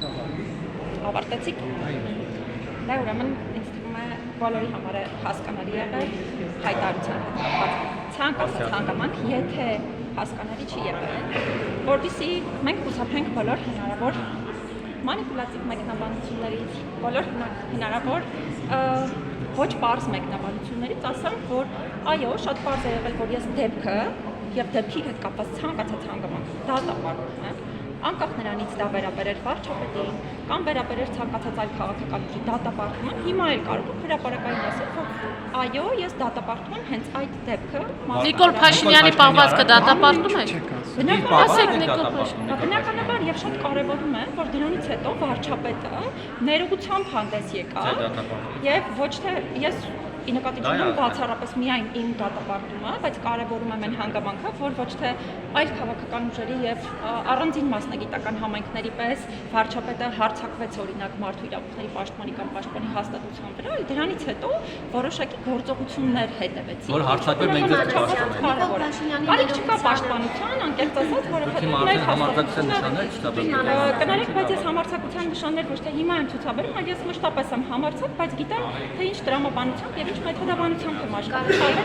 Ավարտեցիք։ Դա ուրեմն ինձ թվում է բոլորի համար է հասկանալի եղել հայտարարության հետ ցանկացած հանգամանք, եթե հասկանալի չի եղել, որովհետեւ մենք խուսափենք բոլոր հնարավոր մանիպուլատիվ մեկնաբանություններից, բոլոր հնարավոր ոչ պարզ մեկնաբանություններից ասեմ, որ այո, շատ պարզ է եղել, որ ես դեպքը եւ դեպքի հետ կապված ցանկացած հանգամանք դատապարտում եմ, անկախ նրանից դա վերաբերեր վարչապետին կամ վերաբերեր ցանկացած այլ քաղաքական ուժի դատապարտման, հիմա էլ կարող եմ հրապարակային ասել, որ այո, ես դատապարտում եմ հենց այդ դեպքը։ Նիկոլ Փաշինյանի պահվածքը դատապարտում եք։ Բնականաբար եւ շատ կարեւորում է, որ դրանից հետո վարչապետը ներողությամբ հանդես եկավ եւ ոչ թե ես ի նկատի ունեմ բացառապես միայն իմ դատապարտումը, բայց կարևորում եմ այն հանգամանքը, որ ոչ թե այլ քաղաքական ուժերի եւ առանձին մասնագիտական համայնքների պես վարչապետը հարձակվեց օրինակ մարդու իրավունքների պաշտպանի կամ պաշտպանի հաստատության վրա, այլ դրանից հետո որոշակի գործողություններ հետևեցին։ Որ հարձակվել մենք դեռ պաշտպանում։ Կարիք չկա պաշտպանության, անկեղծ ասած, որովհետեւ մեր համարձակության նշաններ չտաբել։ Կներեք, բայց ես համարձակության նշաններ ոչ թե հիմա եմ ցուցաբերում, այլ ես մշտապես եմ համարձակ, բայց գիտեմ, թե ինչ տրամաբանությամբ եւ ինչ մեթոդաբանությամբ եմ աշխատում։